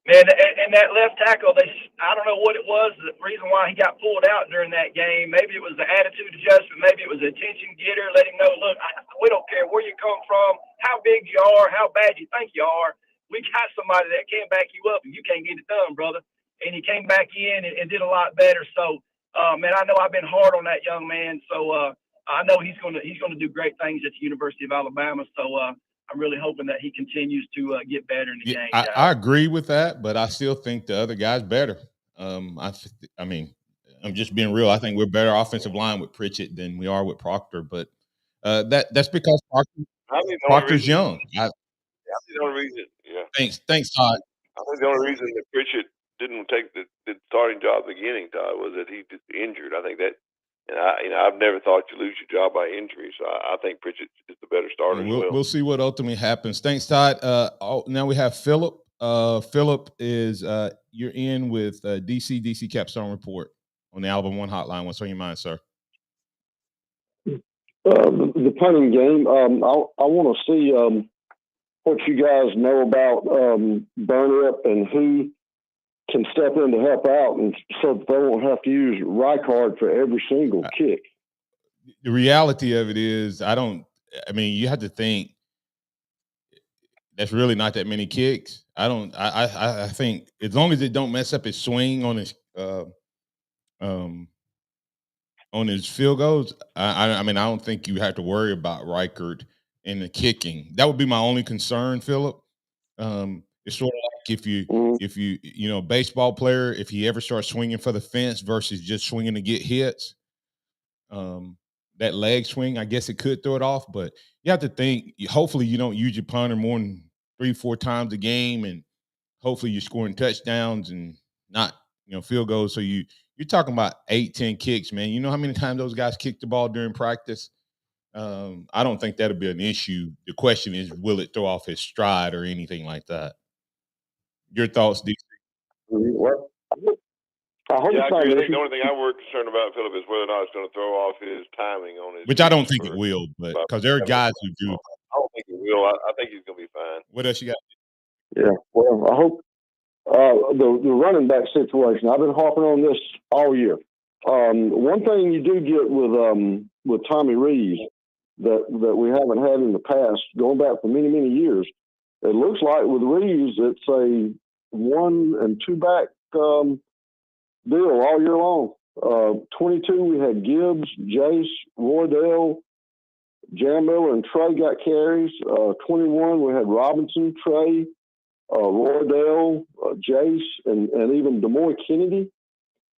Man, and that left tackle, I don't know what it was, the reason why he got pulled out during that game. Maybe it was the attitude adjustment. Maybe it was a attention getter. Let him know, look, we don't care where you come from, how big you are, how bad you think you are. We got somebody that can back you up, and you can't get it done, brother. And he came back in and did a lot better. So, man, I know I've been hard on that young man. So I know he's gonna do great things at the University of Alabama. So I'm really hoping that he continues to get better in the game. I agree with that, but I still think the other guy's better. I mean, I'm just being real. I think we're better offensive line with Pritchett than we are with Proctor, but that's because Proctor's young. That's the only reason. Yeah. Thanks, Todd. I think the only reason that Pritchett didn't take the starting job at the beginning, Todd, was that he was injured. I think that. And I've never thought you lose your job by injury, so I think Pritchett is the better starter. We'll see what ultimately happens. Thanks, Todd. Now we have Philip. Philip is you're in with DC Capstone Report on the Alabama One Hotline. What's on your mind, sir? The punting game. I want to see what you guys know about burn up and who can step in to help out, and so that they won't have to use Rijkaard for every single kick. The reality of it is, you have to think that's really not that many kicks. I think as long as it don't mess up his swing on his field goals, I mean, I don't think you have to worry about Reichert in the kicking. That would be my only concern, Philip. It's sort of like if you baseball player, if he ever starts swinging for the fence versus just swinging to get hits, that leg swing, I guess it could throw it off. But you have to think. Hopefully, you don't use your punter more than 3-4 times a game, and hopefully you're scoring touchdowns and not field goals. So you're talking about 8-10 kicks, man. You know how many times those guys kick the ball during practice? I don't think that'll be an issue. The question is, will it throw off his stride or anything like that? Your thoughts, DC? Well, I hope Yeah, I it's not agree. an I think the issue. only thing I'm concerned about, Philip, is whether or not it's going to throw off his timing on his. Which I don't think it will, but because there are guys who do. I don't think it will. I think he's going to be fine. What else you got? Yeah, well, I hope the running back situation. I've been harping on this all year. One thing you do get with Tommy Reeves that we haven't had in the past, going back for many years, it looks like with Reeves it's a 1 and 2 back deal all year long. 22 we had Gibbs, Jace, Roydell, Jan Miller, and Trey got carries. 21 we had Robinson, Trey, Roydell, Jace, and even Demoy Kennedy.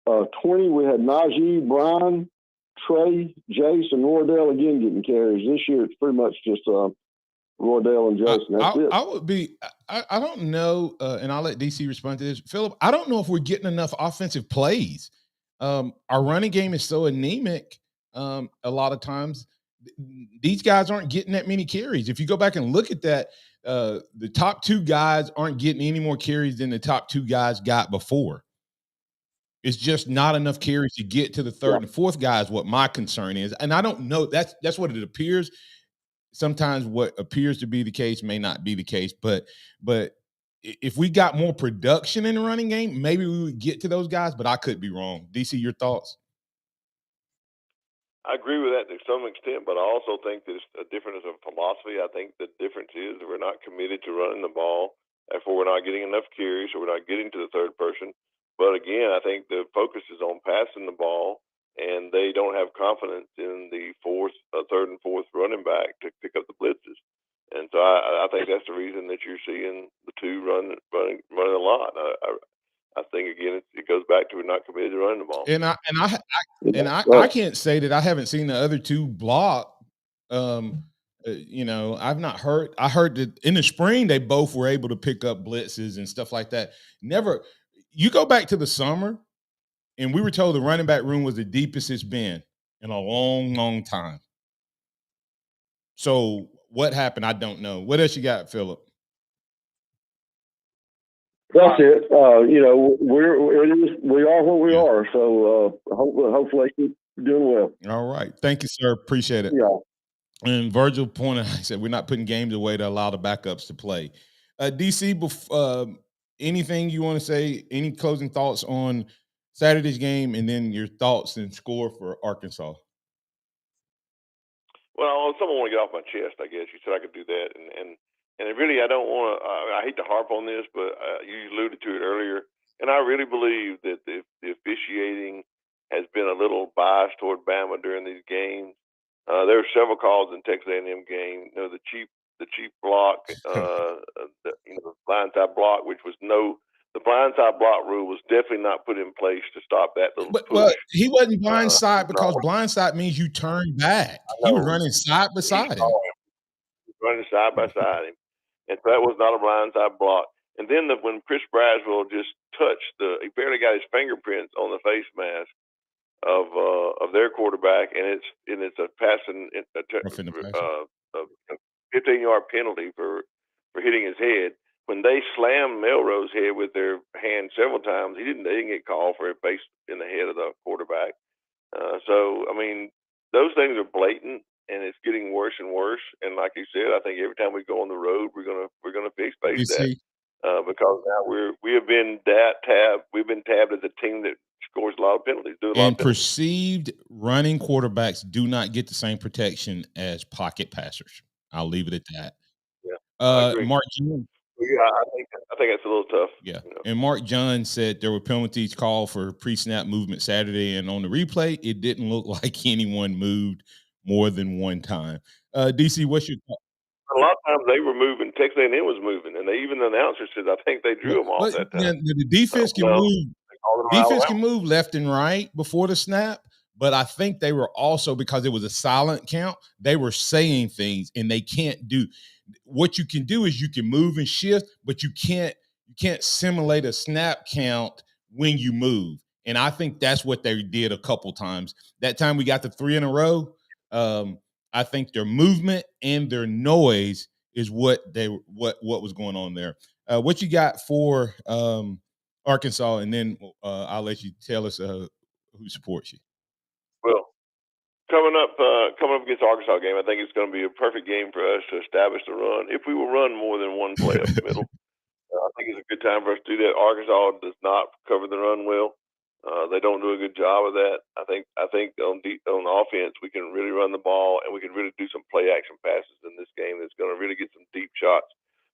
20, we had Najee, Brian, Trey, Jace, and Roydell again getting carries. This year, it's pretty much just Roydell and Jace, and that's it. I would be – I don't know, and I'll let DC respond to this. Philip, I don't know if we're getting enough offensive plays. Our running game is so anemic a lot of times. These guys aren't getting that many carries. If you go back and look at that, the top 2 guys aren't getting any more carries than the top 2 guys got before. It's just not enough carries to get to the third and fourth guy is what my concern is. And I don't know. That's what it appears. Sometimes what appears to be the case may not be the case. But if we got more production in the running game, maybe we would get to those guys. But I could be wrong. DC, your thoughts? I agree with that to some extent, but I also think there's a difference of philosophy. I think the difference is that we're not committed to running the ball. Therefore, we're not getting enough carries, so we're not getting to the third person. But again, I think the focus is on passing the ball, and they don't have confidence in the third and fourth running back to pick up the blitzes. And so I think that's the reason that you're seeing the 2 running a lot. I think again it goes back to we're not committed to running the ball. And I can't say that I haven't seen the other 2 block. I've not heard. I heard that in the spring they both were able to pick up blitzes and stuff like that. Never. You go back to the summer, and we were told the running back room was the deepest it's been in a long time. So what happened? I don't know. What else you got, Philip? That's it. We are where we are. So hopefully keep doing well. All right. Thank you, sir. Appreciate it. Yeah. And Virgil pointed, I said, we're not putting games away to allow the backups to play. DC, anything you want to say? Any closing thoughts on Saturday's game, and then your thoughts and score for Arkansas? Well, someone want to get off my chest, I guess. You said I could do that, and really, I don't want to. I hate to harp on this, but you alluded to it earlier, and I really believe that the officiating has been a little biased toward Bama during these games. There were several calls in Texas A&M game. The cheap block, the blindside block, which was the blindside block rule was definitely not put in place to stop that little push. Well, he wasn't blindside because blindside means you turn back. He was running side beside him. Running side by side him. And so that was not a blindside block. And then when Chris Braswell just touched he barely got his fingerprints on the face mask of their quarterback, and it's a passing a 15-yard penalty for hitting his head. When they slammed Melrose head with their hand several times, they didn't get called for a face in the head of the quarterback. So I mean, those things are blatant, and it's getting worse and worse. And like you said, I think every time we go on the road, we're gonna face that because now we've been tabbed as a team that scores a lot of penalties. And perceived running quarterbacks do not get the same protection as pocket passers. I'll leave it at that. Yeah. Mark John. Yeah, I think it's a little tough. Yeah, you know. and Mark John said there were penalties called for pre-snap movement Saturday, and on the replay, it didn't look like anyone moved more than one time. DC, what's your thought? A lot of times they were moving. Texas A&M was moving, and even the announcer said, "I think they drew them off that time." Yeah, the defense can Well, move. Defense can move left and right before the snap, but I think they were also, because it was a silent count, they were saying things, and they can't do. What you can do is you can move and shift, but you can't simulate a snap count when you move. And I think that's what they did a couple times. That time we got the 3 in a row. I think their movement and their noise is what was going on there. What you got for Arkansas, and then I'll let you tell us who supports you. Well, coming up against the Arkansas game, I think it's going to be a perfect game for us to establish the run. If we will run more than one play up the middle, I think it's a good time for us to do that. Arkansas does not cover the run well. They don't do a good job of that. I think on offense we can really run the ball, and we can really do some play action passes in this game that's going to really get some deep shots.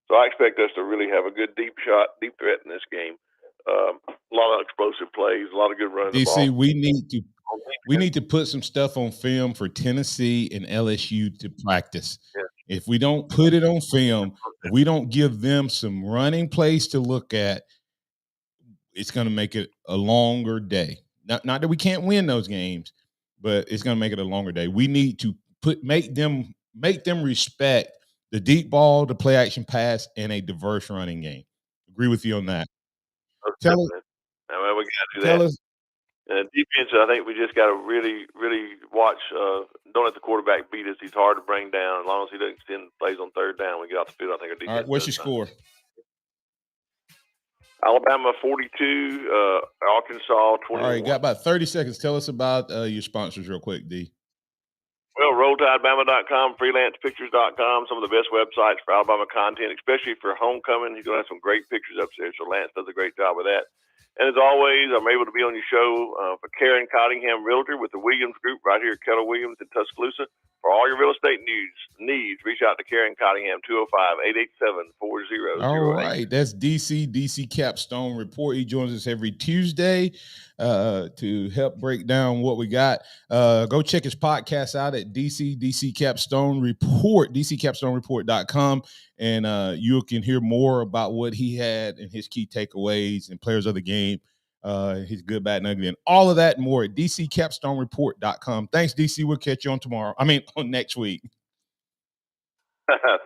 So I expect us to really have a good deep threat in this game. A lot of explosive plays, a lot of good running the ball. DC, we need to put some stuff on film for Tennessee and LSU to practice. Yeah. If we don't put it on film, if we don't give them some running plays to look at, it's going to make it a longer day. Not that we can't win those games, but it's going to make it a longer day. We need to make them respect the deep ball, the play action pass, and a diverse running game. Agree with you on that. Tell us. I mean, we got to do that. And defense, I think we just got to really, really watch. Don't let the quarterback beat us. He's hard to bring down. As long as he doesn't extend plays on third down, we get off the field. I think our defense. All right, what's your score? Alabama 42, Arkansas 21. All right, got about 30 seconds. Tell us about your sponsors real quick, D. Well, RollTideBama.com, FreelancePictures.com, some of the best websites for Alabama content, especially for homecoming. He's going to have some great pictures up there, so Lance does a great job of that. And as always, I'm able to be on your show for Karen Cottingham, Realtor with the Williams Group right here at Keller Williams in Tuscaloosa. For all your real estate needs, reach out to Karen Cottingham, 205-887-4008. All right, that's DC Capstone Report. He joins us every Tuesday to help break down what we got. Go check his podcast out at DC Capstone Report, DCCapstoneReport.com, and you can hear more about what he had and his key takeaways and players of the game. He's good, bad, and ugly, and all of that and more at DCCapstoneReport.com. Thanks, DC. We'll catch you on next week.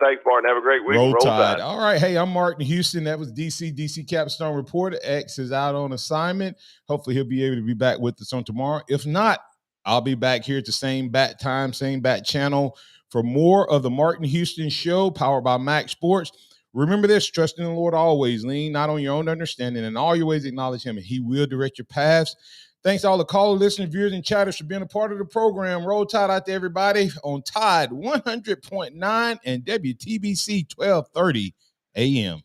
Thanks, Martin. Have a great week. Roll Tide. All right. Hey, I'm Martin Houston. That was DC Capstone Report. X is out on assignment. Hopefully he'll be able to be back with us on tomorrow. If not, I'll be back here at the same bat time, same bat channel for more of the Martin Houston Show, powered by MaX Sports. Remember this: trust in the Lord always, lean not on your own understanding, and all your ways acknowledge him, and he will direct your paths. Thanks to all the callers, listeners, viewers, and chatters for being a part of the program. Roll Tide out to everybody on Tide 100.9 and WTBC 1230 AM.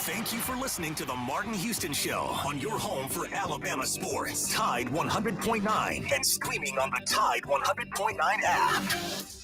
Thank you for listening to the Martin Houston Show on your home for Alabama sports. Tide 100.9 and streaming on the Tide 100.9 app.